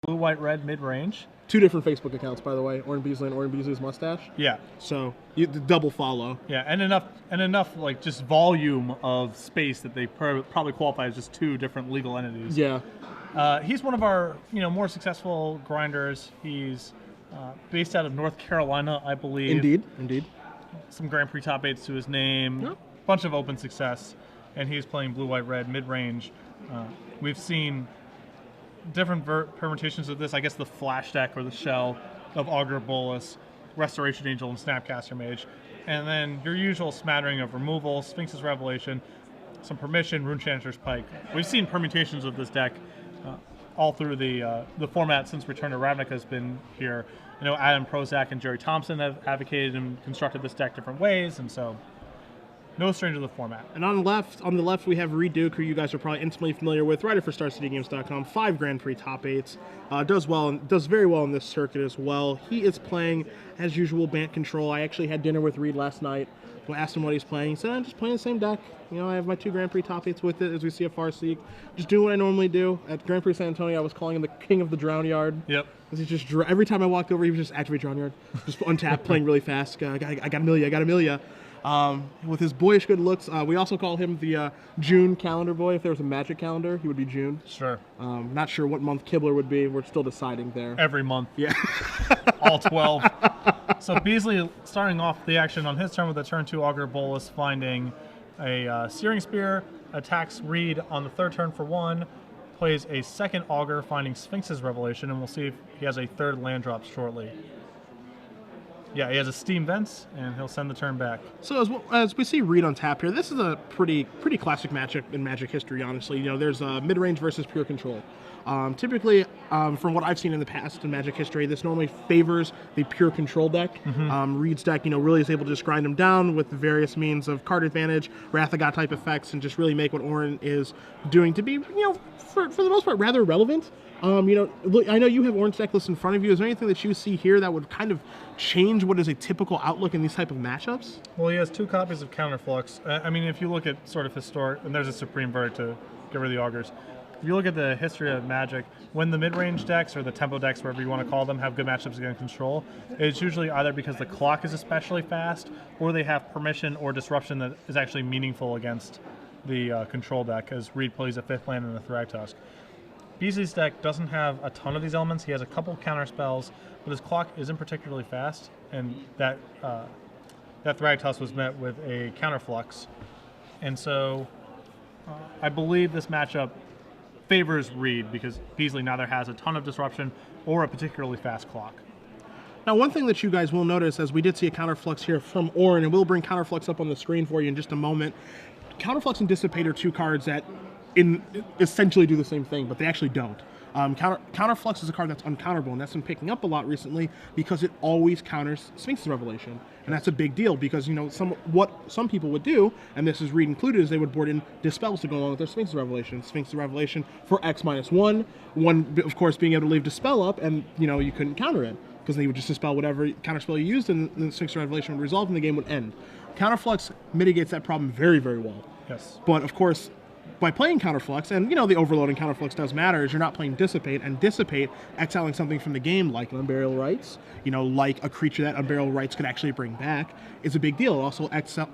blue-white red mid-range. 2 different Facebook accounts, by the way, Orrin Beasley and Orrin Beasley's Mustache. Yeah. So you double follow. Yeah, and enough like just volume of space that they probably qualify as just 2 different legal entities. Yeah. He's one of our more successful grinders. He's based out of North Carolina, I believe. Indeed. Some Grand Prix top 8s to his name. Yep. Bunch of open success, and he's playing blue-white-red mid-range. We've seen different permutations of this. I guess the flash deck or the shell of Augur Bolus, Restoration Angel, and Snapcaster Mage, and then your usual smattering of removal, Sphinx's Revelation, some permission, Runechanter's Pike. We've seen permutations of this deck all through the format since Return to Ravnica has been here. Adam Prozac and Jerry Thompson have advocated and constructed this deck different ways, and so no stranger to the format. And on the left, we have Reid, who you guys are probably intimately familiar with, writer for StarCityGames.com, 5 Grand Prix top 8s, does very well in this circuit as well. He is playing, as usual, Bant Control. I actually had dinner with Reid last night. I asked him what he's playing. He said, I'm just playing the same deck. I have my 2 Grand Prix top 8s with it, as we see at Farseek. Just doing what I normally do. At Grand Prix San Antonio, I was calling him the king of the Drown Yard. Yep. He's just every time I walked over, he was just activate Drown Yard. Just untap, playing really fast. I got Amelia. With his boyish good looks, we also call him the June calendar boy. If there was a Magic calendar, he would be June. Sure. Not sure what month Kibler would be. We're still deciding there. Every month. Yeah. All 12. So Beasley starting off the action on his turn with a turn 2 Augur Bolus, finding a Searing Spear, attacks Reid on the 3rd turn for 1, plays a 2nd Augur, finding Sphinx's Revelation, and we'll see if he has a 3rd land drop shortly. Yeah, he has a Steam Vents, and he'll send the turn back. So as we see Reid on tap here, this is a pretty classic matchup in Magic history, honestly. There's mid-range versus pure control. Typically, from what I've seen in the past in Magic history, this normally favors the pure control deck. Reid's deck, really is able to just grind them down with the various means of card advantage, Wrath of God type effects, and just really make what Orrin is doing to be, for the most part, rather relevant. Look, I know you have Orrin's deck list in front of you. Is there anything that you see here that would kind of change what is a typical outlook in these type of matchups? Well, he has 2 copies of Counterflux. If you look at sort of historic, and there's a Supreme Verdict to get rid of the Augurs. If you look at the history of Magic, when the mid-range decks or the tempo decks, whatever you want to call them, have good matchups against control, it's usually either because the clock is especially fast, or they have permission or disruption that is actually meaningful against the control deck, as Reid plays a 5th land and a Thragtusk. Beasley's deck doesn't have a ton of these elements. He has a couple counter spells, but his clock isn't particularly fast, and that Thragtusk was met with a Counterflux. And so I believe this matchup favors Reid because Beasley neither has a ton of disruption or a particularly fast clock. Now, one thing that you guys will notice, as we did see a Counterflux here from Orrin, and we'll bring Counterflux up on the screen for you in just a moment. Counterflux and Dissipate are 2 cards that essentially do the same thing, but they actually don't. Counterflux is a card that's uncounterable, and that's been picking up a lot recently because it always counters Sphinx's Revelation, and that's a big deal because what some people would do, and this is Reid included, is they would board in Dispels to go along with their Sphinx's Revelation. Sphinx's Revelation for X-1, of course being able to leave Dispel up, and you couldn't counter it because they would just dispel whatever counterspell you used, and the Sphinx's Revelation would resolve, and the game would end. Counterflux mitigates that problem very, very well. Yes. But of course, by playing Counterflux, and the overload in Counterflux does matter, is you're not playing Dissipate, and Dissipate, exiling something from the game like an Unburial Rites, like a creature that Unburial Rites could actually bring back, is a big deal. Also,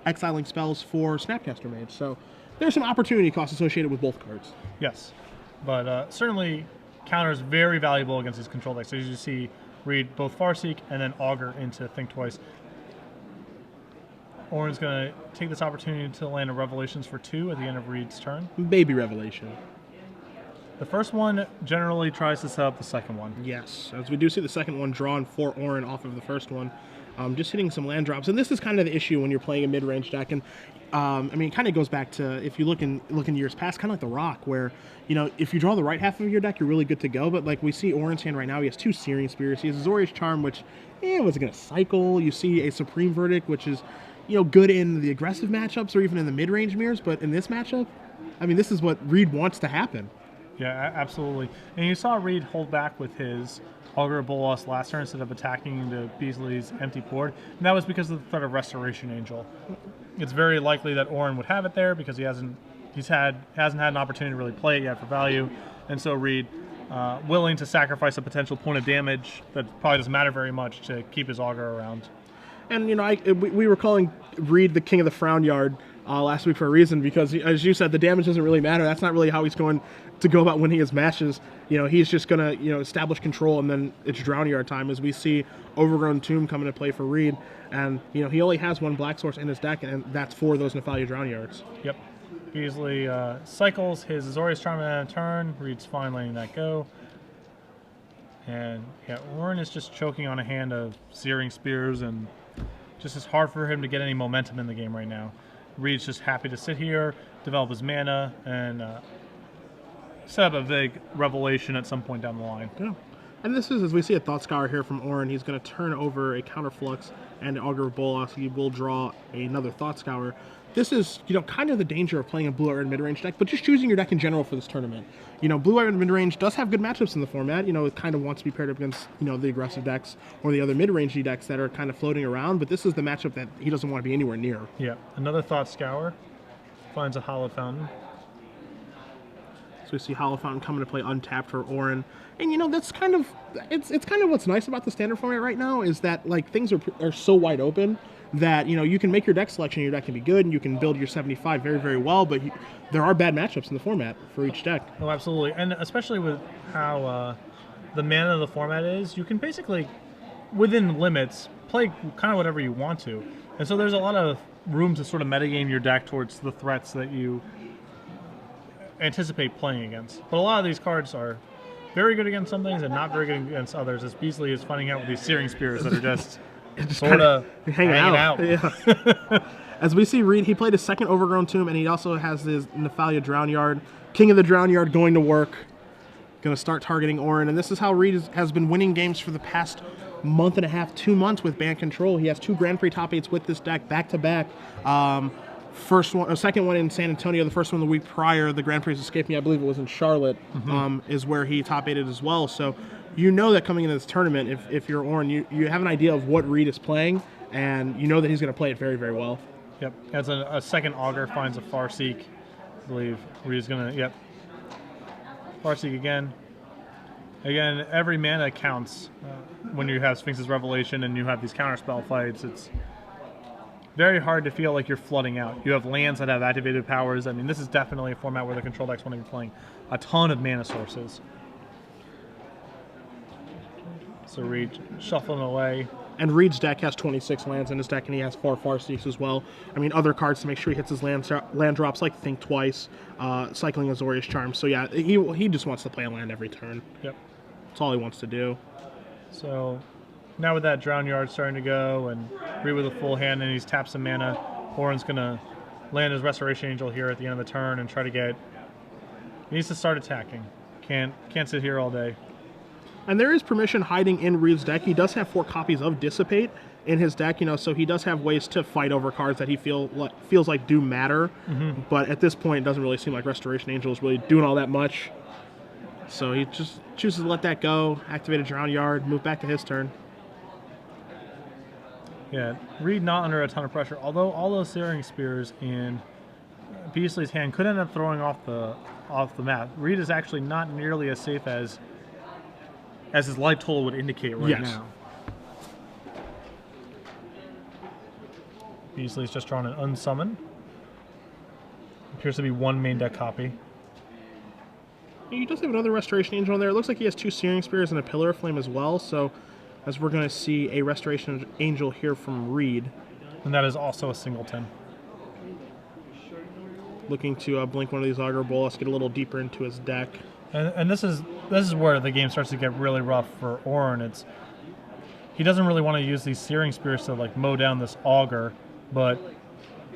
exiling spells for Snapcaster Mage. So there's some opportunity costs associated with both cards. Yes, but certainly counter is very valuable against his control deck. So as you see, Reid both Farseek and then Augur into Think Twice. Orrin's going to take this opportunity to land a Revelations for 2 at the end of Reid's turn. Baby Revelation. The first one generally tries to set up the second one. Yes, as we do see the second one drawn for Orrin off of the first one. Just hitting some land drops. And this is kind of the issue when you're playing a mid-range deck. And it kind of goes back to, if you look in years past, kind of like the Rock, where, if you draw the right half of your deck, you're really good to go. But like we see Orrin's hand right now, he has 2 Searing Spears. He has Azorius Charm, which, was it going to cycle? You see a Supreme Verdict, which is, good in the aggressive matchups or even in the mid-range mirrors. But in this matchup, this is what Reid wants to happen. Yeah, absolutely. And you saw Reid hold back with his Augur Bolas last turn instead of attacking into Beasley's empty board, and that was because of the threat of Restoration Angel. It's very likely that Orrin would have it there because he hasn't had an opportunity to really play it yet for value, and so Reid willing to sacrifice a potential point of damage that probably doesn't matter very much to keep his auger around. And, you know, we were calling Reid the king of the frown yard last week for a reason, because, as you said, the damage doesn't really matter. That's not really how he's going to go about winning his matches. You know, he's just going to, you know, establish control, and then it's drown yard time as we see Overgrown Tomb coming to play for Reid. And, you know, he only has one black source in his deck, and that's for those Nephalia drown yards. Yep. Beasley cycles his Azorius Charm at a turn. Reid's fine letting that go. And, yeah, Orrin is just choking on a hand of Searing Spears, and just it's hard for him to get any momentum in the game right now. Reid's just happy to sit here, develop his mana, and set up a big revelation at some point down the line. Yeah. And this is, as we see a Thought Scour here from Orrin, he's going to turn over a Counterflux and Augur of Bolas. He will draw another Thought Scour. This is, you know, kind of the danger of playing a blue-eyed mid-range deck, but just choosing your deck in general for this tournament. You know, blue-eyed mid-range does have good matchups in the format. You know, it kind of wants to be paired up against, you know, the aggressive decks or the other mid-rangey decks that are kind of floating around, but this is the matchup that he doesn't want to be anywhere near. Yeah, another Thought Scour. Finds a Hollow Fountain. So we see Hollow Fountain coming to play untapped for Orrin. And, you know, that's kind of, it's kind of what's nice about the standard format right now is that, like, things are so wide open that, you know, you can make your deck selection, your deck can be good, and you can build your 75 very, very well, but there are bad matchups in the format for each deck. Oh, absolutely. And especially with how the mana of the format is, you can basically, within limits, play kind of whatever you want to. And so there's a lot of room to sort of metagame your deck towards the threats that you anticipate playing against. But a lot of these cards are very good against some things and not very good against others, as Beasley is finding out with these Searing Spears that are just sort of hanging out. Yeah. As we see Reid, he played his second Overgrown Tomb, and he also has his Nephalia Drown Yard. King of the Drown Yard going to work. Going to start targeting Orrin, and this is how Reid has been winning games for the past month and a half, 2 months with Band Control. He has 2 Grand Prix top 8s with this deck back-to-back. Second one in San Antonio, the first one the week prior, the Grand Prix escaped me, I believe it was in Charlotte, is where he top 8'd as well. So you know that coming into this tournament, if you're Orrin, you have an idea of what Reid is playing, and you know that he's going to play it very, very well. Yep. As a second Augur finds a Farseek, I believe Reid's going to, yep. Farseek again. Again, every mana counts when you have Sphinx's Revelation and you have these counterspell fights. It's very hard to feel like you're flooding out. You have lands that have activated powers. I mean, this is definitely a format where the control decks want to be playing a ton of mana sources. So Reid shuffling away. And Reid's deck has 26 lands in his deck, and he has 4 Farseeks as well. I mean, other cards to make sure he hits his land drops, like Think Twice, cycling Azorius Charm. So yeah, he just wants to play a land every turn. Yep. That's all he wants to do. So now with that Drown Yard starting to go, and Reid with a full hand, and he's tapped some mana, Orrin's going to land his Restoration Angel here at the end of the turn and try to get... He needs to start attacking. Can't sit here all day. And there is permission hiding in Reid's deck. He does have 4 copies of Dissipate in his deck, you know, so he does have ways to fight over cards that he feels like do matter. But at this point, it doesn't really seem like Restoration Angel is really doing all that much. So he just chooses to let that go, activate a Drown Yard, move back to his turn. Yeah, Reid not under a ton of pressure, although all those Searing Spears in Beasley's hand could end up throwing off the map. Reid is actually not nearly as safe as his life total would indicate right now. Beasley's just drawn an Unsummon. Appears to be 1 main deck copy. He does have another Restoration Angel in there. It looks like he has 2 Searing Spears and a Pillar of Flame as well, so as we're going to see a Restoration Angel here from Reid. And that is also a singleton. Looking to blink one of these Augur Bolas, get a little deeper into his deck. And this is where the game starts to get really rough for Orrin. He doesn't really want to use these Searing Spears to like mow down this Augur, but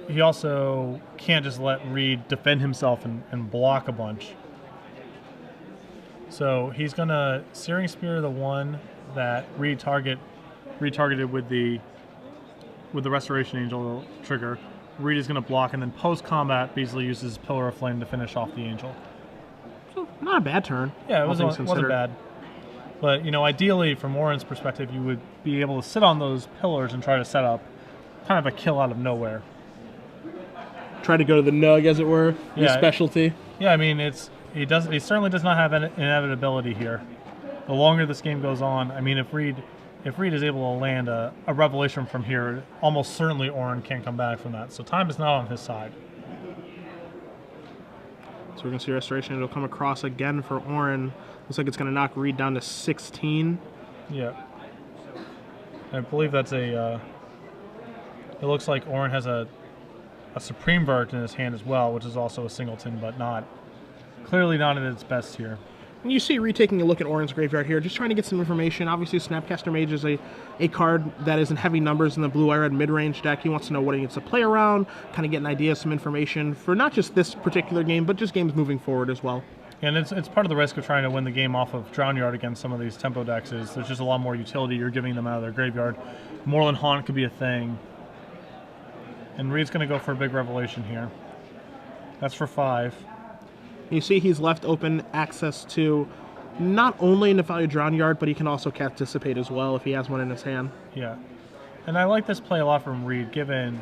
he also can't just let Reid defend himself and block a bunch. So he's gonna Searing Spear the one that Reid retargeted with the Restoration Angel trigger. Reid is gonna block, and then post combat Beasley uses Pillar of Flame to finish off the Angel. So not a bad turn. Yeah, it wasn't bad. But you know, ideally from Orrin's perspective, you would be able to sit on those pillars and try to set up kind of a kill out of nowhere. Try to go to the nug, as it were. Your Yeah. specialty. Yeah, I mean, it's he certainly does not have an inevitability here. The longer this game goes on, I mean, if Reid is able to land a revelation from here, almost certainly Orrin can't come back from that. So time is not on his side. So we're going to see Restoration. It'll come across again for Orrin. Looks like it's going to knock Reid down to 16. Yeah. I believe that's a... it looks like Orrin has a Supreme Verdict in his hand as well, which is also a singleton, but clearly not at its best here. And you see Reid taking a look at Orrin's graveyard here, just trying to get some information. Obviously, Snapcaster Mage is a card that is in heavy numbers in the blue-red mid-range deck. He wants to know what he needs to play around, kind of get an idea, some information for not just this particular game, but just games moving forward as well. And it's part of the risk of trying to win the game off of Drown Yard against some of these tempo decks is there's just a lot more utility you're giving them out of their graveyard. Moorland Haunt could be a thing. And Reid's going to go for a big revelation here. That's for 5. You see he's left open access to not only Nefali Drown Yard, but he can also cast Dissipate as well if he has one in his hand. Yeah. And I like this play a lot from Reid, given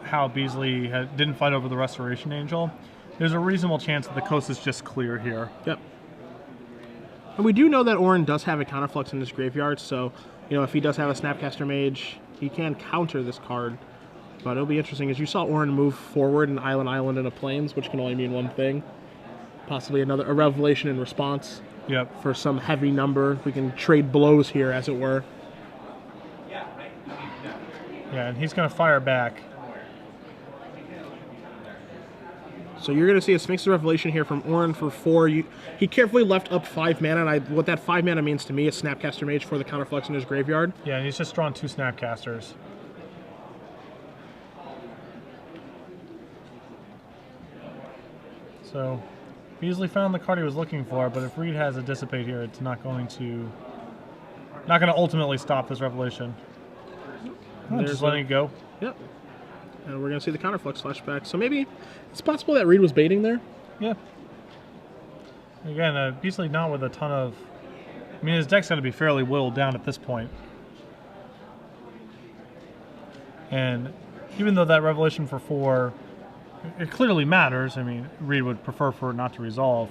how Beasley didn't fight over the Restoration Angel. There's a reasonable chance that the coast is just clear here. Yep. And we do know that Orrin does have a Counterflux in his graveyard, so if he does have a Snapcaster Mage, he can counter this card. But it'll be interesting, as you saw Orrin move forward and Island into Plains, which can only mean one thing. Possibly a revelation in response. Yep. For some heavy number. We can trade blows here, as it were. Yeah, and he's going to fire back. So you're going to see a Sphinx's Revelation here from Orrin for 4. He carefully left up 5 mana, and what that 5 mana means to me is Snapcaster Mage for the Counterflux in his graveyard. Yeah, and he's just drawn 2 Snapcasters. So Beasley found the card he was looking for, but if Reid has a Dissipate here, it's not going to ultimately stop this revelation. Just letting it go. Yep. And we're going to see the Counterflux flashback. So maybe it's possible that Reid was baiting there. Yeah. Again, Beasley not with a ton of... I mean, his deck's got to be fairly whittled down at this point. And even though that revelation for 4, it clearly matters. I mean, Reid would prefer for it not to resolve.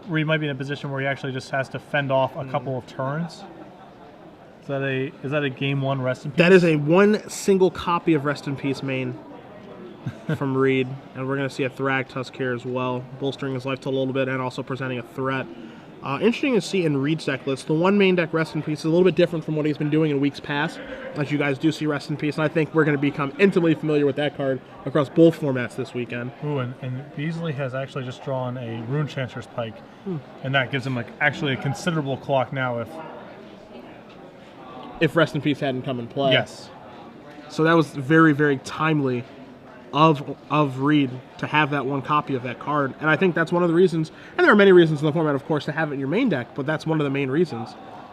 Reid might be in a position where he actually just has to fend off a couple of turns. Is that a game 1 Rest in Peace? That is a 1 single copy of Rest in Peace main from Reid. And we're going to see a Thragtusk here as well, bolstering his life to a little bit and also presenting a threat. Interesting to see in Reid's deck list, the 1 main deck Rest in Peace is a little bit different from what he's been doing in weeks past, as you guys do see Rest in Peace, and I think we're going to become intimately familiar with that card across both formats this weekend. Ooh, and Beasley has actually just drawn a Rune Chancer's Pike, and that gives him actually a considerable clock now if Rest in Peace hadn't come in play. Yes. So that was very, very timely of Reid to have that 1 copy of that card. And I think that's one of the reasons, and there are many reasons in the format, of course, to have it in your main deck, but that's one of the main reasons.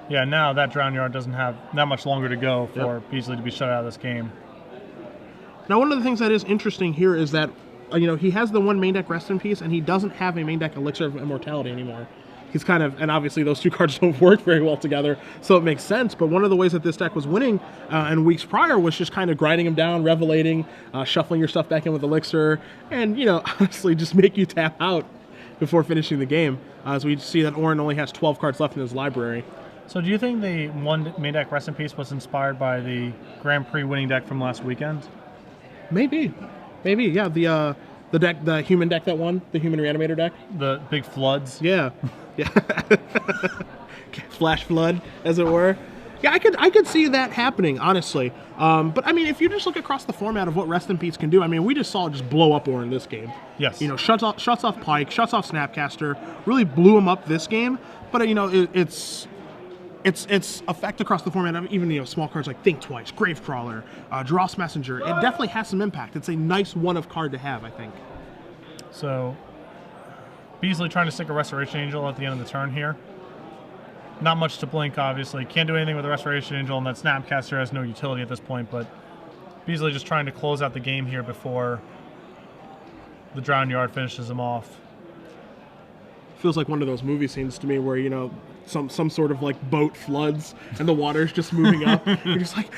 Yeah, now that Drown Yard doesn't have that much longer to go for Beasley to be shut out of this game. Now, one of the things that is interesting here is that, he has the 1 main deck Rest in Peace, and he doesn't have a main deck Elixir of Immortality anymore. He's and obviously those 2 cards don't work very well together, so it makes sense. But one of the ways that this deck was winning in weeks prior was just kind of grinding him down, revelating, shuffling your stuff back in with Elixir, and, honestly just make you tap out before finishing the game. As we see that Orrin only has 12 cards left in his library. So do you think the 1 main deck Rest in Peace was inspired by the Grand Prix winning deck from last weekend? Maybe, yeah. The human deck that won, the human reanimator deck. The big floods. Yeah. Flash flood, as it were. Yeah, I could see that happening, honestly. But I mean, if you just look across the format of what Rest in Peace can do, I mean, we just saw it just blow up Orrin this game. Yes. Shuts off Pike, shuts off Snapcaster, really blew him up this game. But it's effect across the format of even small cards like Think Twice, Gravecrawler, Dross Messenger. It definitely has some impact. It's a nice 1 of card to have, I think. So Beasley trying to stick a Restoration Angel at the end of the turn here. Not much to blink, obviously. Can't do anything with the Restoration Angel, and that Snapcaster has no utility at this point, but Beasley just trying to close out the game here before the Drown Yard finishes him off. Feels like one of those movie scenes to me where, some sort of boat floods and the water's just moving up. You're just like,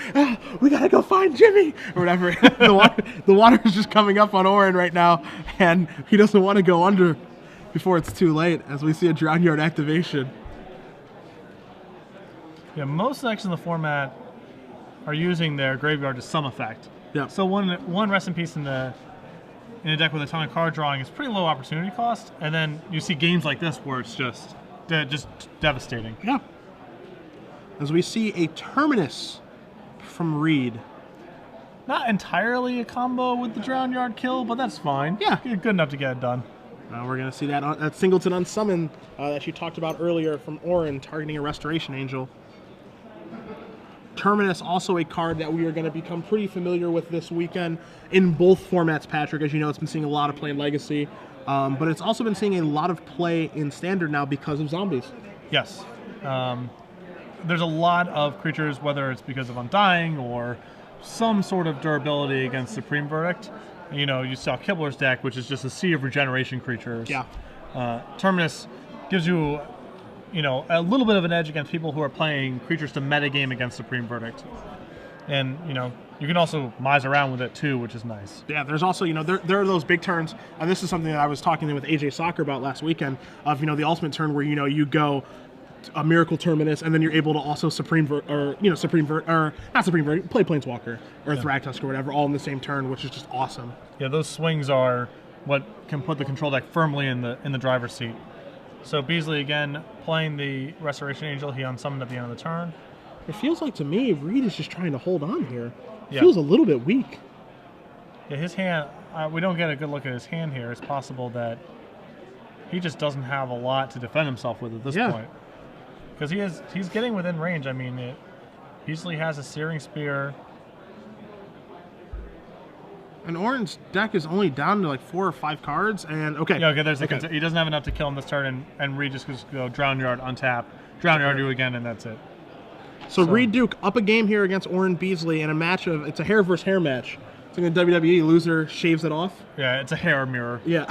we gotta go find Jimmy or whatever. the water is just coming up on Orrin right now, and he doesn't want to go under. before it's too late, as we see a Drown Yard activation. Yeah, most decks in the format are using their graveyard to some effect. Yeah. So one Rest in Peace in a deck with a ton of card drawing is pretty low opportunity cost, and then you see games like this where it's just devastating. Yeah. As we see a Terminus from Reid. Not entirely a combo with the Drown Yard kill, but that's fine. Yeah. Good enough to get it done. We're going to see that Singleton Unsummon that you talked about earlier from Orrin, targeting a Restoration Angel. Terminus, also a card that we are going to become pretty familiar with this weekend in both formats, Patrick. As you know, it's been seeing a lot of play in Legacy, but it's also been seeing a lot of play in Standard now because of zombies. Yes. There's a lot of creatures, whether it's because of Undying or some sort of durability against Supreme Verdict. You know, you saw Kibler's deck, which is just a sea of regeneration creatures. Yeah. Terminus gives you, a little bit of an edge against people who are playing creatures to metagame against Supreme Verdict. And, you can also mize around with it too, which is nice. Yeah, there's also, there are those big turns, and this is something that I was talking with AJ Soccer about last weekend, of, the ultimate turn where, you go a Miracle Terminus, and then you're able to also play Planeswalker or Thragtusk or whatever, all in the same turn, which is just awesome. Yeah, those swings are what can put the control deck firmly in the driver's seat. So Beasley again playing the Restoration Angel. He unsummoned at the end of the turn. It feels like to me Reid is just trying to hold on here. Yeah. Feels a little bit weak. Yeah, his hand. We don't get a good look at his hand here. It's possible that he just doesn't have a lot to defend himself with at this point. Because he's getting within range. I mean, Beasley has a Searing Spear. And Orrin's deck is only down to like 4 or 5 cards, and He doesn't have enough to kill him this turn, and Reid just goes go Drown Yard, untap, Drown Yard you again, and that's it. So Reid Duke up a game here against Orrin Beasley in a match it's a hair versus hair match. It's like a WWE loser shaves it off. Yeah, it's a hair mirror. Yeah.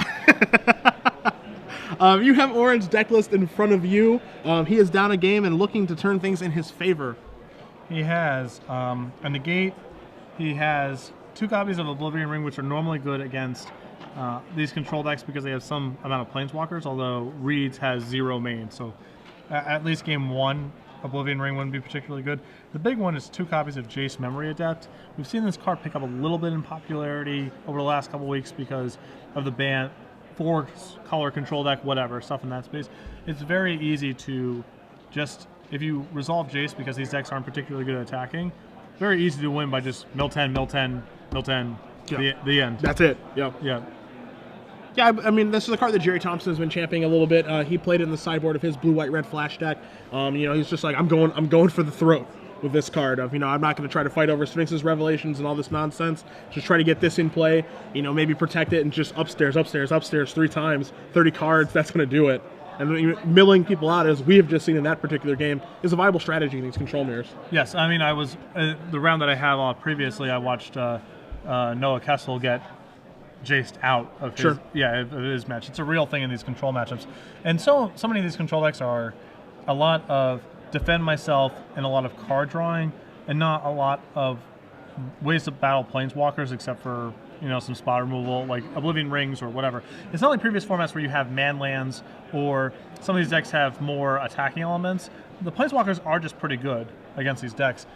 You have Orrin's deck list in front of you. He is down a game and looking to turn things in his favor. He has a negate. He has 2 copies of Oblivion Ring, which are normally good against these control decks because they have some amount of Planeswalkers, although Reid's has 0 main. So at least game 1, Oblivion Ring wouldn't be particularly good. The big one is 2 copies of Jace Memory Adept. We've seen this card pick up a little bit in popularity over the last couple weeks because of the ban. 4-color control deck, whatever, stuff in that space. It's very easy to just, if you resolve Jace because these decks aren't particularly good at attacking, very easy to win by just mill 10, mill 10, mill 10, the end. That's it. Yeah. Yeah. Yeah, I mean, this is a card that Jerry Thompson has been championing a little bit. He played it in the sideboard of his blue-white-red flash deck. He's just like, I'm going for the throat with this card of, I'm not going to try to fight over Sphinx's Revelations and all this nonsense. Just try to get this in play, maybe protect it and just upstairs 3 times, 30 cards, that's going to do it. And milling people out, as we have just seen in that particular game, is a viable strategy in these control mirrors. Yes, I mean, I was, the round that I have previously, I watched Noah Kessel get Jaced out of his match. It's a real thing in these control matchups. And so many of these control decks are a lot of defend myself and a lot of card drawing, and not a lot of ways to battle Planeswalkers except for, some spot removal, like Oblivion Rings or whatever. It's not like previous formats where you have man lands or some of these decks have more attacking elements. The Planeswalkers are just pretty good against these decks.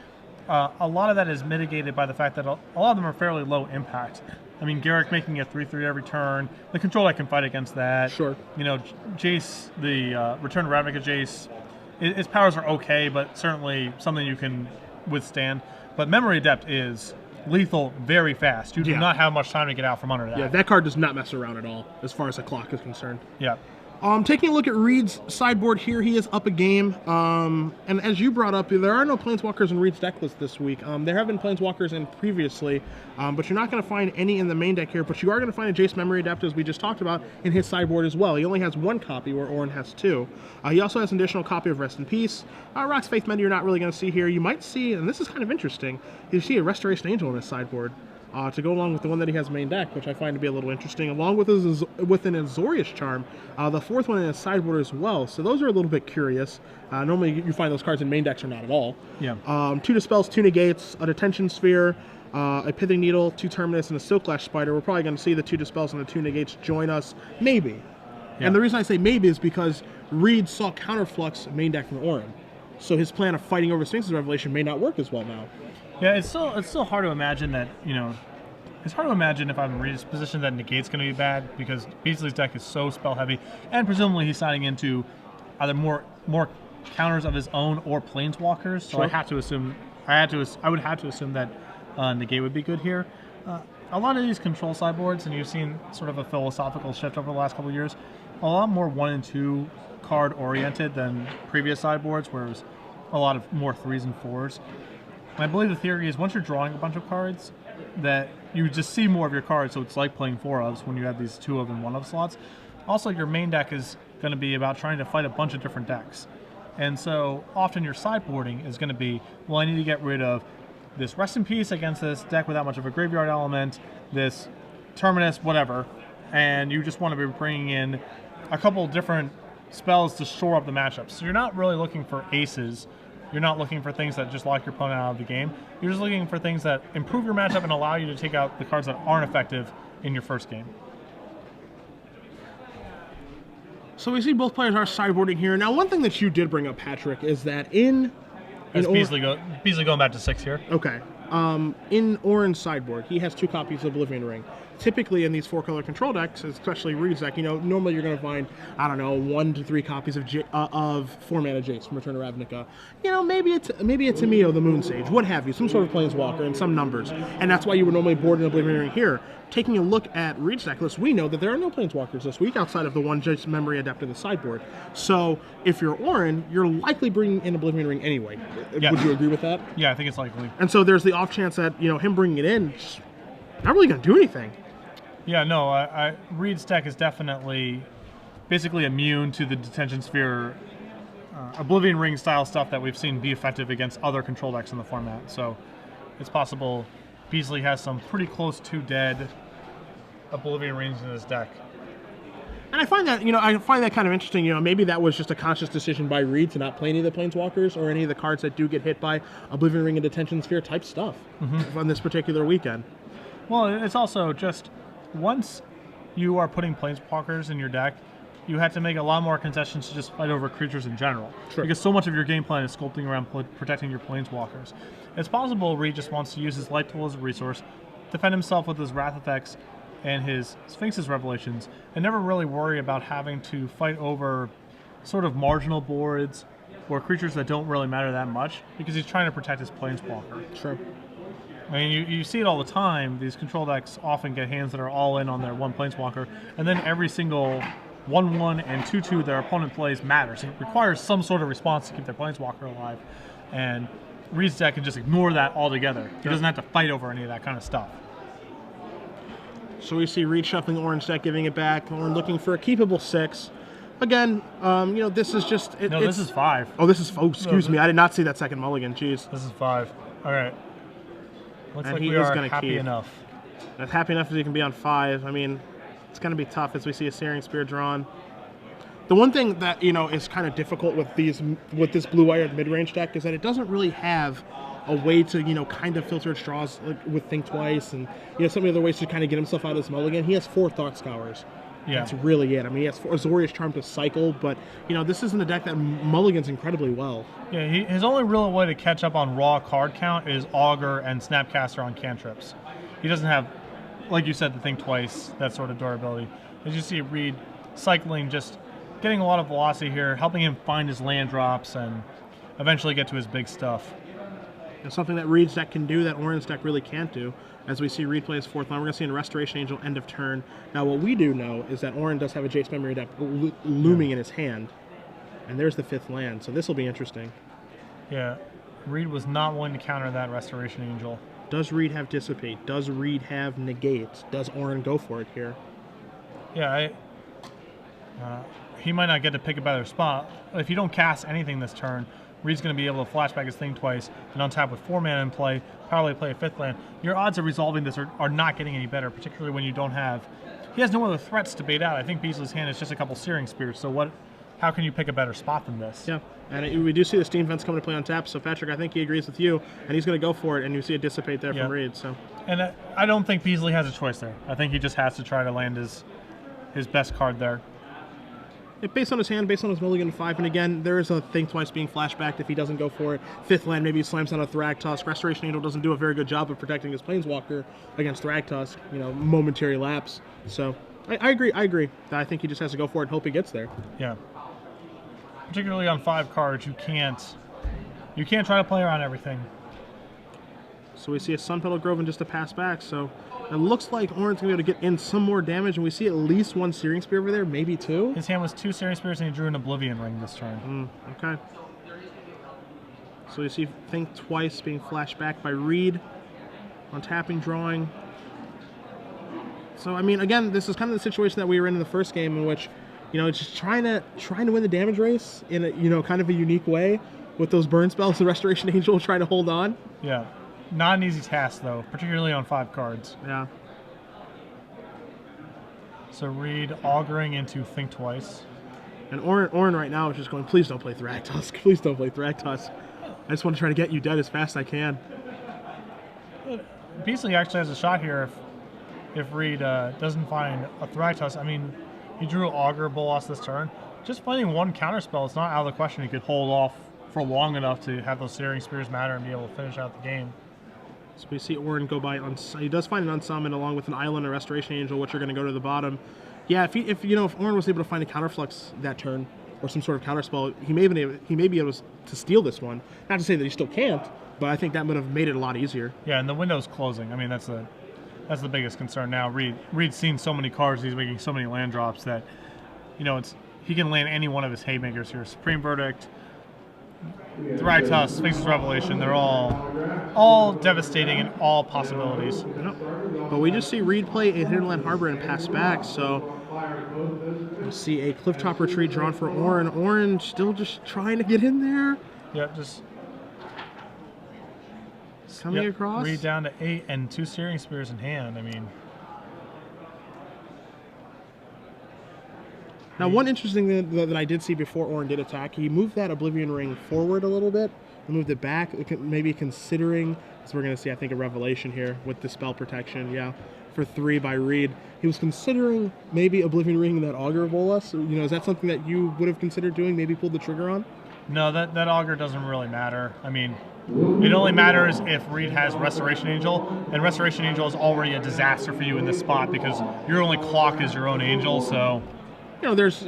A lot of that is mitigated by the fact that a lot of them are fairly low impact. I mean, Garrick making a 3/3 every turn. The control deck can fight against that. Sure. Jace, the Return to Ravnica Jace, its powers are okay, but certainly something you can withstand. But Memory Adept is lethal very fast. You do not have much time to get out from under that. Yeah, that card does not mess around at all as far as the clock is concerned. Yeah. Taking a look at Reid's sideboard here, he is up a game. And as you brought up, there are no Planeswalkers in Reid's deck list this week. There have been Planeswalkers in previously, but you're not going to find any in the main deck here. But you are going to find a Jace Memory Adept, as we just talked about, in his sideboard as well. He only has 1 copy, where Orrin has 2. He also has an additional copy of Rest in Peace. Rock's Faith Mender you're not really going to see here. You might see, and this is kind of interesting, you see a Restoration Angel in his sideboard. To go along with the one that he has main deck, which I find to be a little interesting, along with an Azorius Charm, the 4th one in his sideboard as well. So those are a little bit curious. Normally you find those cards in main decks or not at all. Yeah. 2 Dispels, 2 Negates, a Detention Sphere, a Pithing Needle, 2 Terminus, and a Silklash Spider. We're probably going to see the 2 Dispels and the 2 Negates join us, maybe. Yeah. And the reason I say maybe is because Reid saw counterflux main deck from Orrin. So his plan of fighting over Sphinx's Revelation may not work as well now. Yeah, it's still hard to imagine that, it's hard to imagine if I'm in Reid's position that Negate's going to be bad because Beasley's deck is so spell heavy, and presumably he's signing into either more counters of his own or planeswalkers. So Sure. I would have to assume that Negate would be good here. A lot of these control sideboards, and you've seen sort of a philosophical shift over the last couple of years, a lot more 1 and 2 card oriented than previous sideboards, where it was a lot of more 3s and 4s. And I believe the theory is once you're drawing a bunch of cards, that you just see more of your cards, so it's like playing 4-ofs when you have these 2-of and 1-of slots. Also, your main deck is going to be about trying to fight a bunch of different decks. And so often your sideboarding is going to be, well, I need to get rid of this Rest in Peace against this deck without much of a graveyard element, this Terminus, whatever, and you just want to be bringing in a couple different spells to shore up the matchup. So you're not really looking for aces. You're not looking for things that just lock your opponent out of the game. You're just looking for things that improve your matchup and allow you to take out the cards that aren't effective in your first game. So we see both players are sideboarding here. Now, one thing that you did bring up, Patrick, is that in Beasley going back to 6 here. Okay. In Orrin's sideboard, he has 2 copies of Oblivion Ring. Typically in these 4-color control decks, especially Reid's deck, normally you're going to find, 1 to 3 copies of 4-mana Jace from Return to Ravnica. Maybe it's a Mio, the Moon Sage, what have you, some sort of Planeswalker and some numbers. And that's why you would normally board an Oblivion Ring here. Taking a look at Reid's deck list, we know that there are no Planeswalkers this week outside of the one Jace Memory Adept in the sideboard. So if you're Orrin, you're likely bringing in Oblivion Ring anyway. Yeah. Would you agree with that? Yeah, I think it's likely. And so there's the off chance that, him bringing it in, just not really going to do anything. Yeah, no, Reid's deck is definitely basically immune to the Detention Sphere, Oblivion Ring style stuff that we've seen be effective against other control decks in the format. So it's possible Beasley has some pretty close to dead Oblivion Rings in his deck. And I find that kind of interesting. Maybe that was just a conscious decision by Reid to not play any of the Planeswalkers or any of the cards that do get hit by Oblivion Ring and Detention Sphere type stuff on this particular weekend. Well, it's also just once you are putting Planeswalkers in your deck, you have to make a lot more concessions to just fight over creatures in general. Sure. Because so much of your game plan is sculpting around protecting your Planeswalkers. It's possible Reid just wants to use his Light Tool as a resource, defend himself with his Wrath effects and his Sphinx's Revelations, and never really worry about having to fight over sort of marginal boards or creatures that don't really matter that much, because he's trying to protect his Planeswalker. Sure. I mean, you see it all the time. These control decks often get hands that are all in on their one Planeswalker, and then every single 1/1 and 2/2 their opponent plays matters. It requires some sort of response to keep their Planeswalker alive, and Reid's deck can just ignore that altogether. He doesn't have to fight over any of that kind of stuff. So we see Reid shuffling Orrin's deck, giving it back. Orrin looking for a keepable 6. Again, this is just... This is 5. Oh, this is... Oh, excuse me. I did not see that second mulligan. Jeez. This is 5. All right. Looks And like he we is are gonna happy keep. enough. As happy enough as he can be on 5. I mean, it's going to be tough as we see a Searing Spear drawn. The one thing that, is kind of difficult with this blue-wired mid-range deck is that it doesn't really have a way to, kind of filter its draws with Think Twice and, some of the other ways to kind of get himself out of this mulligan. He has 4 Thought Scours. Yeah. That's really it. I mean, he has 4 Azorius Charm to cycle, but, this isn't a deck that mulligans incredibly well. Yeah, his only real way to catch up on raw card count is Augur and Snapcaster on cantrips. He doesn't have, like you said, the Think Twice, that sort of durability. As you see Reid cycling, just getting a lot of velocity here, helping him find his land drops and eventually get to his big stuff. It's something that Reid's deck can do that Orrin's deck really can't do. As we see Reid play his 4th land, we're going to see a Restoration Angel end of turn. Now, what we do know is that Orrin does have a Jace Memory Adept looming in his hand. And there's the 5th land, so this will be interesting. Yeah, Reid was not willing to counter that Restoration Angel. Does Reid have Dissipate? Does Reid have Negate? Does Orrin go for it here? Yeah, he might not get to pick a better spot. If you don't cast anything this turn, Reid's going to be able to flashback his Think Twice and untap with 4 mana in play, probably play a 5th land. Your odds of resolving this are not getting any better, particularly when you don't have... He has no other threats to bait out. I think Beasley's hand is just a couple Searing Spears, so how can you pick a better spot than this? Yeah, and we do see the Steam Fence coming to play on tap, so Patrick, I think he agrees with you, and he's going to go for it, and you see a Dissipate there from Reid. So. And I don't think Beasley has a choice there. I think he just has to try to land his best card there. Based on his hand, based on his mulligan 5, and again, there is a Think Twice being flashbacked if he doesn't go for it. 5th land, maybe he slams down a Thragtusk. Restoration Angel doesn't do a very good job of protecting his Planeswalker against Thragtusk, you know, momentary lapse. So, I agree. I think he just has to go for it and hope he gets there. Yeah. Particularly on 5 cards, you can't try to play around everything. So we see a Sunpetal Grove and just a pass back, so it looks like Orrin's going to be able to get in some more damage, and we see at least 1 Searing Spear over there, maybe 2. His hand was 2 Searing Spears, and he drew an Oblivion Ring this turn. Okay. So you see Think Twice being flashed back by Reid on tapping, drawing. So, I mean, again, this is kind of the situation that we were in the first game in which, you know, just trying to win the damage race in a, you know, kind of a unique way with those burn spells and Restoration Angel trying to hold on. Yeah. Not an easy task, though, particularly on 5 cards. Yeah. So Reid auguring into Think Twice. And Orrin right now is just going, please don't play Thragtusk. Please don't play Thragtusk. I just want to try to get you dead as fast as I can. Beasley actually has a shot here if Reid doesn't find a Thragtusk. I mean, he drew Augur Bolas this turn. Just finding 1 counterspell, it's not out of the question he could hold off for long enough to have those Searing Spears matter and be able to finish out the game. So we see Orrin go by, he does find an Unsummon along with an Island and Restoration Angel, which are going to go to the bottom. Yeah, if Orrin was able to find a Counterflux that turn, or some sort of counterspell, he may be able to steal this one. Not to say that he still can't, but I think that would have made it a lot easier. Yeah, and the window's closing. I mean, that's the biggest concern now. Reid's seen so many cards, he's making so many land drops that, you know, he can land any one of his haymakers here. Supreme Verdict, Thragtusk, Sphinx's Revelation, they're all devastating in all possibilities. Yep. But we just see Reid play a Hidden Land Harbor and pass back, so we see a Clifftop Retreat drawn for Orrin. Orrin still just trying to get in there. Yeah, just coming across. Reid down to 8 and 2 Searing Spears in hand. I mean, now, one interesting thing that I did see before Orrin did attack, he moved that Oblivion Ring forward a little bit and moved it back, maybe considering, so we're going to see, I think, a Revelation here with the spell protection, yeah, for 3 by Reid. He was considering maybe Oblivion Ring that Augur Bolas. You know, is that something that you would have considered doing, maybe pulled the trigger on? No, that Augur doesn't really matter. I mean, it only matters if Reid has Restoration Angel, and Restoration Angel is already a disaster for you in this spot because your only clock is your own angel, so... You know, there's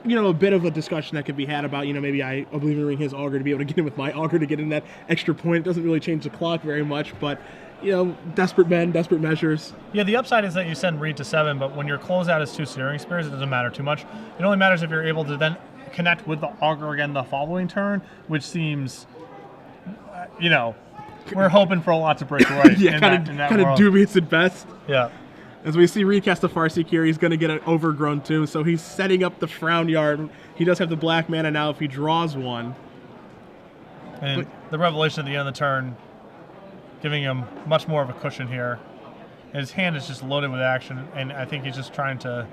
you know, a bit of a discussion that could be had about, you know, maybe I Oblivion Ring his Augur to be able to get in with my Augur to get in that extra point. It doesn't really change the clock very much, but, you know, desperate men, desperate measures. Yeah, the upside is that you send Reid to 7, but when your closeout is 2 Searing Spears, it doesn't matter too much. It only matters if you're able to then connect with the Augur again the following turn, which seems, you know, we're hoping for a lot to break right. Yeah, kind of dubious at best. Yeah. As we see Reid cast a Farseek here, he's going to get an Overgrown Tomb, so he's setting up the Frown Yard. He does have the black mana now if he draws one. And the Revelation at the end of the turn, giving him much more of a cushion here. And his hand is just loaded with action, and I think he's just trying to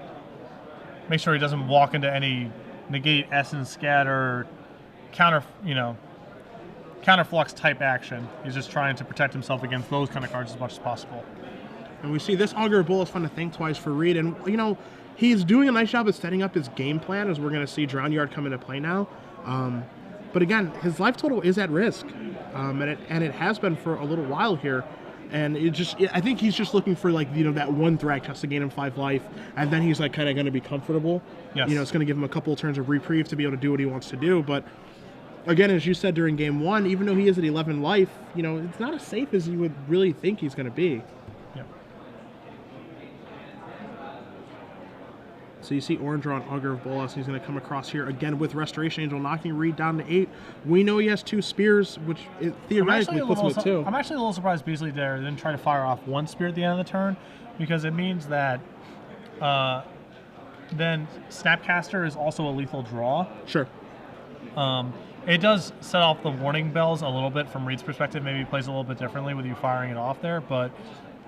make sure he doesn't walk into any negate, essence, scatter, counterflux type action. He's just trying to protect himself against those kind of cards as much as possible. And we see this Augur Bolas fun to Think Twice for Reid, and, you know, he's doing a nice job of setting up his game plan, as we're going to see Drown Yard come into play now. But again, his life total is at risk, and it has been for a little while here. And I think he's just looking for, like, you know, that one Thragtusk to gain him 5 life, and then he's, like, kind of going to be comfortable. Yes. You know, it's going to give him a couple of turns of reprieve to be able to do what he wants to do. But again, as you said during game 1, even though he is at 11 life, you know, it's not as safe as you would really think he's going to be. Yeah. So you see Orrin draw an Augur of Bolas. He's going to come across here again with Restoration Angel, knocking Reid down to 8. We know he has 2 spears, which theoretically puts him at 2. I'm actually a little surprised Beasley there didn't try to fire off 1 spear at the end of the turn, because it means that then Snapcaster is also a lethal draw. Sure. It does set off the warning bells a little bit from Reid's perspective. Maybe he plays a little bit differently with you firing it off there, but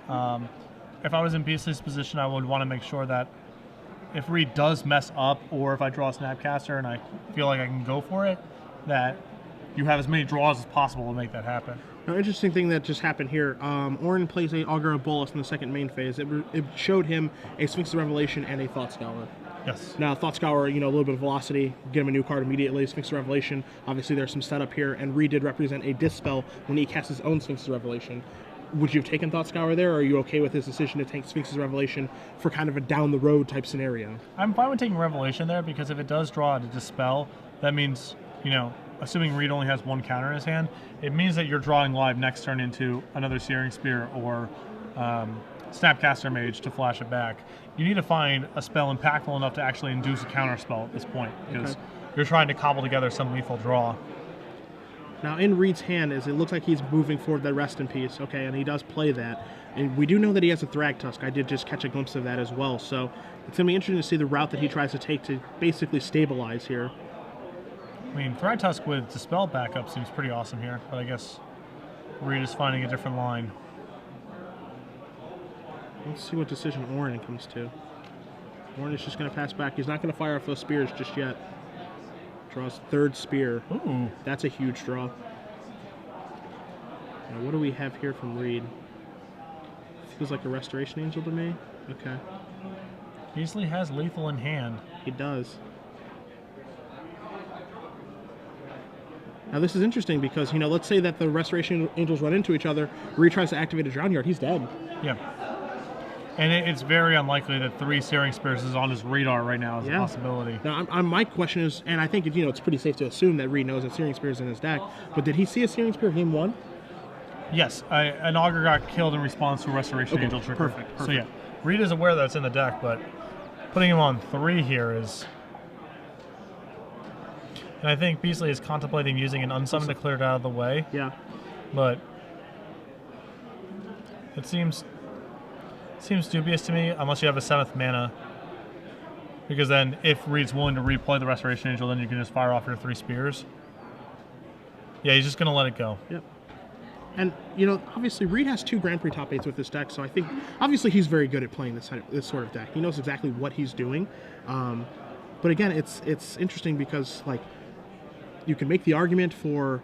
if I was in Beasley's position, I would want to make sure that if Reid does mess up, or if I draw a Snapcaster and I feel like I can go for it, that you have as many draws as possible to make that happen. Now, interesting thing that just happened here. Orrin plays a Augur of Bolas in the second main phase. It showed him a Sphinx's Revelation and a Thought Scholar. Yes. Now, Thought Scour, you know, a little bit of velocity, get him a new card immediately. Sphinx of Revelation, obviously there's some setup here, and Reid did represent a Dispel when he cast his own Sphinx of Revelation. Would you have taken Thought Scour there, or are you okay with his decision to take Sphinx of Revelation for kind of a down-the-road type scenario? I'm fine with taking Revelation there, because if it does draw to Dispel, that means, you know, assuming Reid only has one counter in his hand, it means that you're drawing live next turn into another Searing Spear or Snapcaster Mage to flash it back. You need to find a spell impactful enough to actually induce a counter spell at this point, because you're trying to cobble together some lethal draw. Now, in Reid's hand, it looks like he's moving forward that Rest in Peace, okay, and he does play that. And we do know that he has a Thragtusk. I did just catch a glimpse of that as well, so it's going to be interesting to see the route that he tries to take to basically stabilize here. I mean, Thragtusk with Dispel backup seems pretty awesome here, but I guess Reid is finding a different line. Let's see what decision Orrin comes to. Orrin is just going to pass back. He's not going to fire off those spears just yet. Draws third spear. Ooh. That's a huge draw. Now, what do we have here from Reid? Feels like a Restoration Angel to me. Okay. Beasley has lethal in hand. He does. Now, this is interesting because, you know, let's say that the Restoration Angels run into each other. Reid tries to activate a Drown Yard. He's dead. Yeah. And it's very unlikely that 3 Searing Spears is on his radar right now as a possibility. Now, my question is, and I think, you know, it's pretty safe to assume that Reid knows that Searing Spear is in his deck, but did he see a Searing Spear game 1? Yes, an Augur got killed in response to a Restoration Angel trigger. Perfect. So yeah, Reid is aware that it's in the deck, but putting him on 3 here is... And I think Beasley is contemplating using an Unsummon to clear it out of the way. Yeah. But it seems dubious to me, unless you have a 7th mana. Because then, if Reid's willing to replay the Restoration Angel, then you can just fire off your 3 spears. Yeah, he's just going to let it go. Yep. And, you know, obviously Reid has 2 Grand Prix top 8s with this deck, so I think, obviously he's very good at playing this sort of deck. He knows exactly what he's doing. But again, it's interesting because, like, you can make the argument for,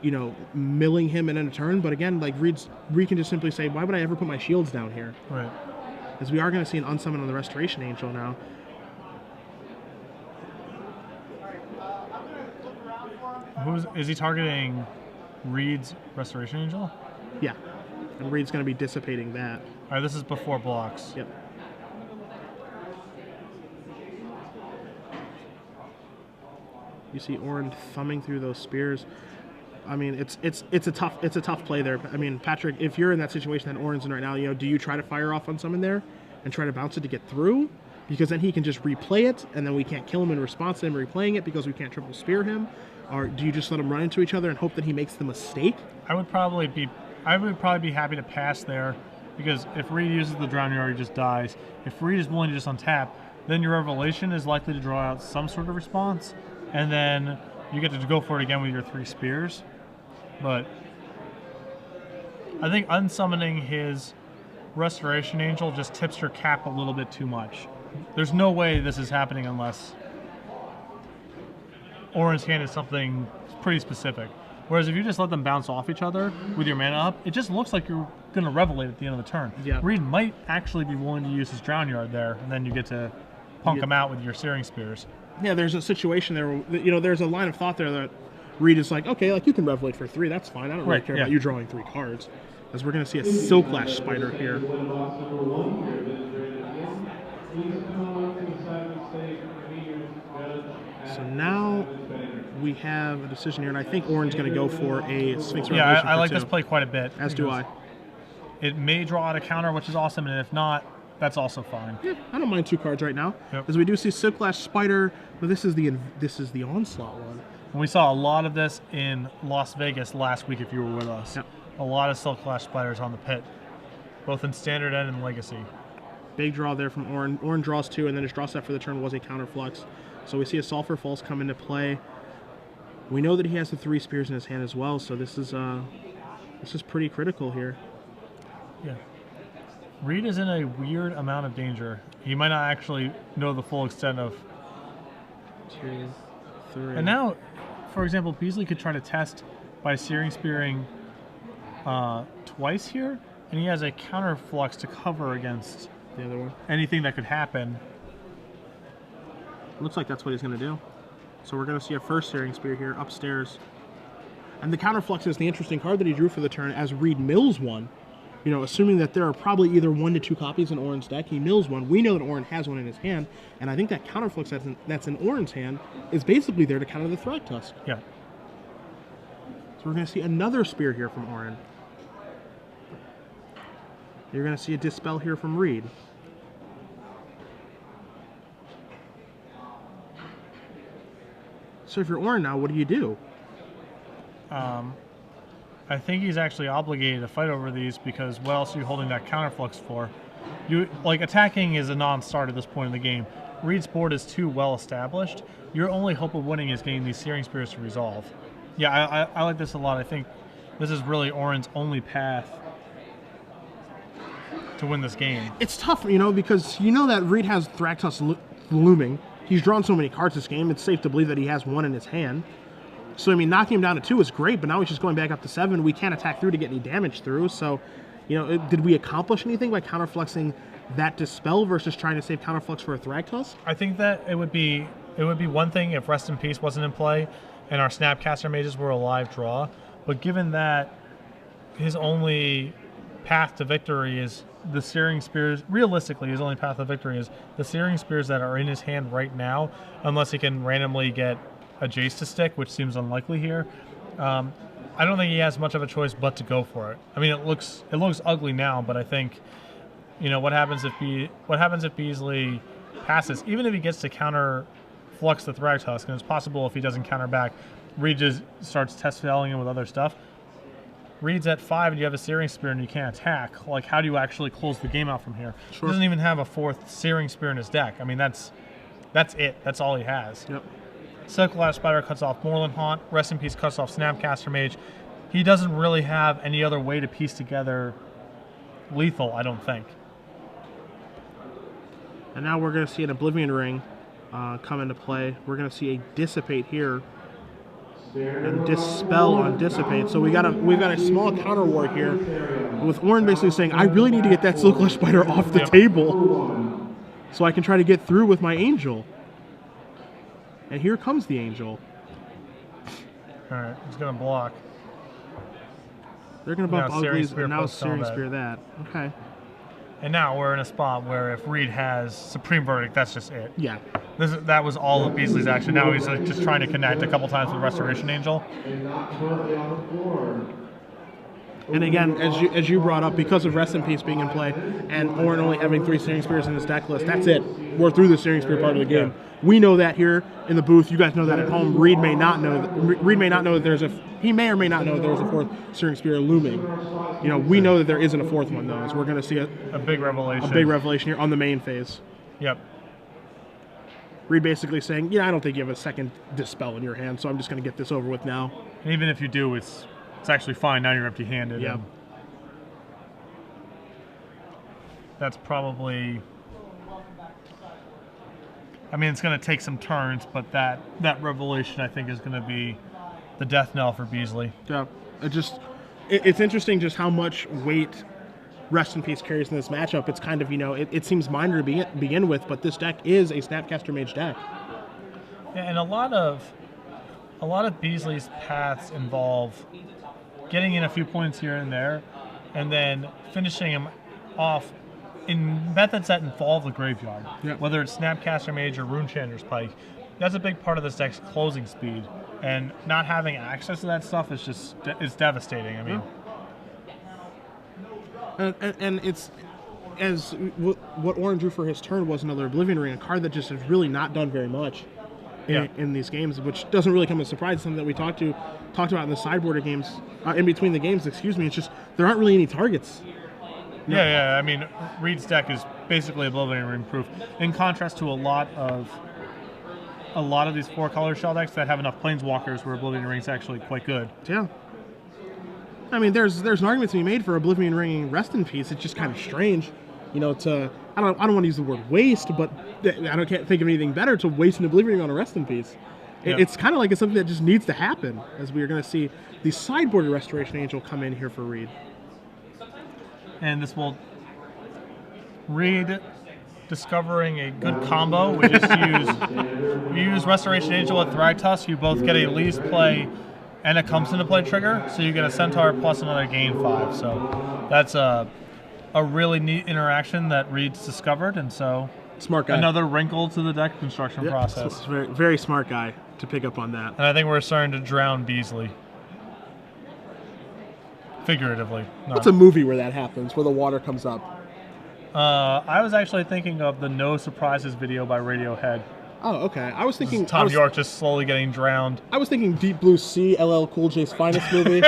you know, milling him in a turn, but again, like, Reid can just simply say, why would I ever put my shields down here? Right. As we are going to see an Unsummon on the Restoration Angel now. Is he targeting Reid's Restoration Angel? Yeah. And Reid's going to be dissipating that. All right, this is before blocks. Yep. You see Orrin thumbing through those spears. I mean, it's a tough play there. I mean, Patrick, if you're in that situation that Orrin's in right now, you know, do you try to fire off on Unsummon there and try to bounce it to get through? Because then he can just replay it, and then we can't kill him in response to him replaying it because we can't triple spear him. Or do you just let him run into each other and hope that he makes the mistake? I would probably be happy to pass there, because if Reid uses the Drown Yard, he just dies. If Reid is willing to just untap, then your Revelation is likely to draw out some sort of response, and then you get to go for it again with your 3 spears. But I think unsummoning his Restoration Angel just tips your cap a little bit too much. There's no way this is happening unless Orrin's hand is something pretty specific. Whereas if you just let them bounce off each other with your mana up, it just looks like you're going to Revelate at the end of the turn. Yeah. Reid might actually be willing to use his Drown Yard there, and then you get to punk him out with your Searing Spears. Yeah, there's a situation there where, you know, there's a line of thought there that Reid is like, okay, like, you can Revelate for 3, that's fine. I don't really care about you drawing 3 cards. As we're going to see a Silklash Spider here. So now we have a decision here, and I think Orrin's going to go for a Sphinx Revelation. Yeah, I like this play quite a bit. As do I. It may draw out a counter, which is awesome, and if not, that's also fine. Yeah, I don't mind 2 cards right now. Yep. As we do see Silklash Spider, but this is the Onslaught one. And we saw a lot of this in Las Vegas last week if you were with us. Yep. A lot of Silklash Spiders on the pit, both in Standard and in Legacy. Big draw there from Orrin. Orrin draws 2, and then his draw set for the turn was a Counterflux. So we see a Sulfur Falls come into play. We know that he has the 3 spears in his hand as well, so this is pretty critical here. Yeah. Reid is in a weird amount of danger. He might not actually know the full extent of... 2, 3. And now, for example, Beasley could try to test by Searing Spearing twice here, and he has a Counterflux to cover against the other one. anything that could happen. Looks like that's what he's going to do. So we're going to see a first Searing Spear here upstairs. And the Counterflux is the interesting card that he drew for the turn as Reid mills one. You know, assuming that there are probably either 1 to 2 copies in Orrin's deck, he mills one. We know that Orrin has one in his hand, and I think that Counterflux that's in Orrin's hand is basically there to counter the Thragtusk. Yeah. So we're going to see another Spear here from Orrin. You're going to see a Dispel here from Reid. So if you're Orrin now, what do? I think he's actually obligated to fight over these because what else are you holding that Counterflux for? Attacking is a non-starter at this point in the game. Reid's board is too well established. Your only hope of winning is getting these Searing Spears to resolve. Yeah, I like this a lot. I think this is really Orrin's only path to win this game. It's tough, you know, because you know that Reid has Thragtusk looming. He's drawn so many cards this game, it's safe to believe that he has one in his hand. So, I mean, knocking him down to 2 is great, but now he's just going back up to 7. We can't attack through to get any damage through. So, you know, did we accomplish anything by counterfluxing that Dispel versus trying to save Counterflux for a Thragtusk? I think that it would be one thing if Rest in Peace wasn't in play and our Snapcaster Mages were a live draw. But given that his only path to victory is the Searing Spears, realistically, his only path to victory is the Searing Spears that are in his hand right now, unless he can randomly get a Jace to stick, which seems unlikely here. I don't think he has much of a choice but to go for it. I mean, it looks ugly now, but I think, you know, what happens if Beasley passes? Even if he gets to counter flux the Thragtusk, and it's possible if he doesn't counter back, Reid just starts test failing him with other stuff. Reid's at 5 and you have a Searing Spear and you can't attack. Like, how do you actually close the game out from here? Sure. He doesn't even have a 4th Searing Spear in his deck. I mean, that's it. That's all he has. Yep. Cyclelash Spider cuts off Moorland Haunt. Rest in Peace cuts off Snapcaster Mage. He doesn't really have any other way to piece together lethal, I don't think. And now we're going to see an Oblivion Ring come into play. We're going to see a Dissipate here. And Dispel on Dissipate. So we've got a small counter war here with Orrin basically saying, I really need to get that Cyclelash Spider off the table so I can try to get through with my Angel. And here comes the Angel. Alright, he's going to block. They're going to bump Uglies, and now Searing Spear that. Okay. And now we're in a spot where if Reid has Supreme Verdict, that's just it. Yeah. That was all of Beasley's action. Now he's just trying to connect a couple times with Restoration Angel. And again, as you brought up, because of Rest in Peace being in play and Orrin only having 3 Searing Spears in his deck list, that's it. We're through the Searing Spear part of the game. Yeah. We know that here in the booth. You guys know that at home. Reid may not know. Reid may not know that he may or may not know that there's a 4th Searing Spear looming. You know, we know that there isn't a 4th one though. So we're going to see a big revelation. A big revelation here on the main phase. Yep. Reid basically saying, yeah, I don't think you have a second Dispel in your hand, so I'm just going to get this over with now. And even if you do, it's actually fine. Now you're empty-handed. Yeah. That's probably. I mean, it's going to take some turns, but that revelation, I think, is going to be the death knell for Beasley. Yeah, it's interesting just how much weight Rest in Peace carries in this matchup. It's kind of, you know, it seems minor to begin with, but this deck is a Snapcaster Mage deck. Yeah, and a lot of Beasley's paths involve getting in a few points here and there, and then finishing him off in methods that involve the graveyard, whether it's Snapcaster Mage or Runechanter's Pike. That's a big part of this deck's closing speed, and not having access to that stuff is it's devastating. I mean, and it's what Orrin drew for his turn was another Oblivion Ring, a card that just has really not done very much in these games, which doesn't really come as a surprise. Something that we talked about in the sideboarding games, in between the games. Excuse me. It's just there aren't really any targets. No. Yeah. I mean, Reid's deck is basically Oblivion Ring proof. In contrast to a lot of these 4-color shell decks that have enough Planeswalkers where Oblivion Ring's actually quite good. Yeah. I mean, there's an argument to be made for Oblivion Ring Rest in Peace. It's just kind of strange, you know. I don't want to use the word waste, but I can't think of anything better to waste an Oblivion Ring on a Rest in Peace. Yeah. It's kind of like it's something that just needs to happen, as we are going to see the sideboarded Restoration Angel come in here for Reid. And this will Reid discovering a good combo, which is to use Restoration Angel with Thragtusk. You both get a Leaves play and it comes into play trigger, so you get a Centaur plus another gain 5. So that's a really neat interaction that Reid's discovered, and so Smart guy. another wrinkle to the deck construction process. So very, very smart guy to pick up on that. And I think we're starting to drown Beasley. Figuratively. No. What's a movie where that happens, where the water comes up? I was actually thinking of the No Surprises video by Radiohead. Oh, okay. I was thinking Tom York just slowly getting drowned. I was thinking Deep Blue Sea, LL Cool J's finest movie.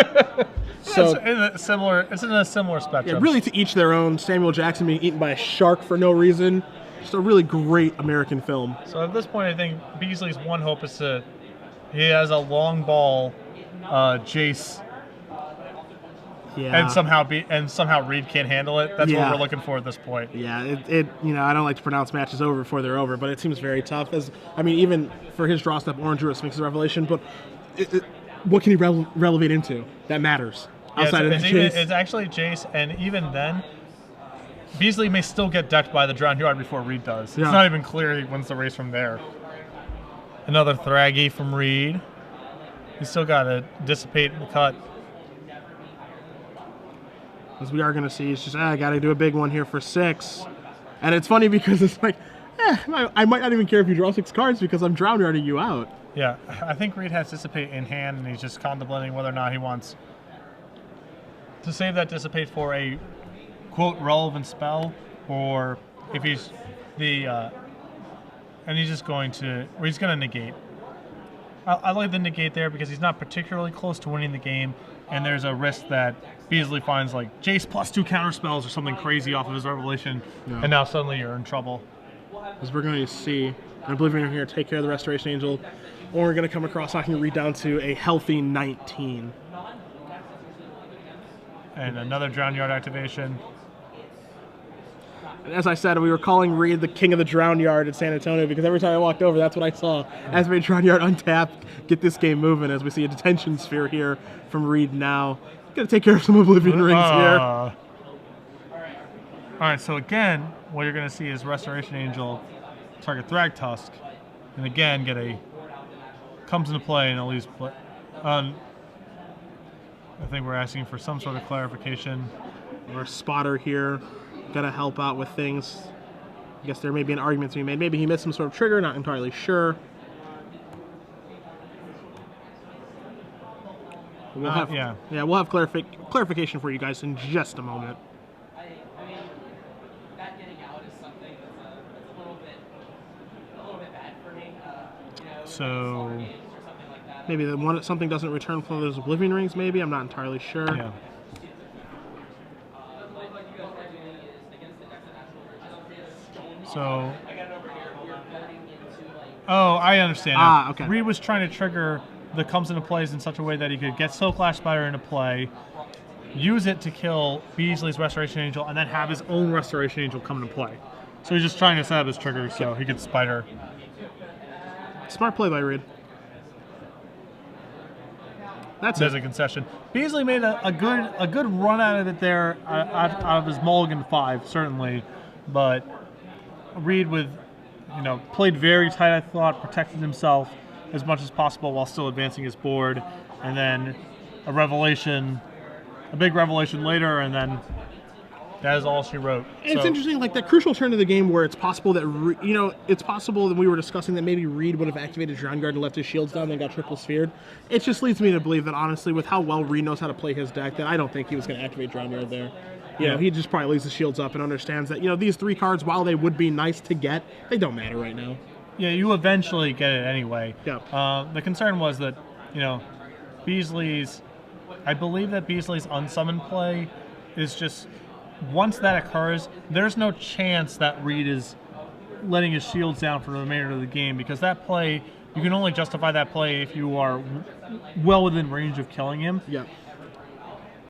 So it's in a similar spectrum. Yeah, really to each their own. Samuel Jackson being eaten by a shark for no reason. Just a really great American film. So at this point, I think Beasley's one hope is he has a long ball, Jace. Yeah. And somehow Reid can't handle it. That's what we're looking for at this point. Yeah, I don't like to pronounce matches over before they're over, but it seems very tough. Even for his draw step, Orange Druid makes a revelation, but what can he relevate into? That matters. Outside of that Jace. It's actually Jace, and even then, Beasley may still get decked by the Drowned Yard before Reid does. Yeah. It's not even clear he wins the race from there. Another Thraggy from Reid. He's still got to dissipate the cut. As we are going to see, it's just, I got to do a big one here for 6. And it's funny because it's like, I might not even care if you draw 6 cards because I'm Drowned Yarding you out. Yeah, I think Reid has Dissipate in hand, and he's just contemplating whether or not he wants to save that Dissipate for a, quote, relevant spell, or if he's and he's just going to, or he's going to negate. I like the negate there because he's not particularly close to winning the game, and there's a risk that Beasley finds like Jace plus 2 counter spells or something crazy off of his Revelation, and now suddenly you're in trouble. As we're going to see, I believe we're here to take care of the Restoration Angel, or we're going to come across knocking Reid down to a healthy 19. And another Drowned Yard activation. And as I said, we were calling Reid the king of the Drowned Yard at San Antonio because every time I walked over, that's what I saw. As we Drowned Yard untap, get this game moving as we see a Detention Sphere here from Reid now. Got to take care of some Oblivion Rings here. All right, so again, what you're going to see is Restoration Angel target Thragtusk, and again comes into play and at least play. I think we're asking for some sort of clarification. We're Spotter here. Got to help out with things. I guess there may be an argument to be made. Maybe he missed some sort of trigger, not entirely sure. We'll have clarification for you guys in just a moment. That getting out is something that's a little bit bad for me. So maybe something doesn't return from those Oblivion Rings. Maybe I'm not entirely sure. Yeah. So. Oh, I understand. Okay. Reid was trying to trigger the comes into plays in such a way that he could get Soulclash Spider into play, use it to kill Beasley's Restoration Angel, and then have his own Restoration Angel come into play. So he's just trying to set up his trigger so he could Spider. Smart play by Reid. There's a concession. Beasley made a good run out of it there, out of his mulligan 5 certainly, but Reid played very tight. I thought, protected himself as much as possible while still advancing his board, and then a big revelation later, and then that is all she wrote. It's interesting, like that crucial turn of the game where it's possible that, it's possible that we were discussing that maybe Reid would have activated Drowned Guard and left his shields down and then got triple sphered. It just leads me to believe that, honestly, with how well Reid knows how to play his deck, that I don't think he was going to activate Drowned Guard there. He just probably leaves the shields up and understands that, these 3 cards, while they would be nice to get, they don't matter right now. Yeah, you eventually get it anyway. Yeah. The concern was that, I believe that Beasley's unsummoned play is just, once that occurs, there's no chance that Reid is letting his shields down for the remainder of the game, because that play, you can only justify that play if you are well within range of killing him. Yeah.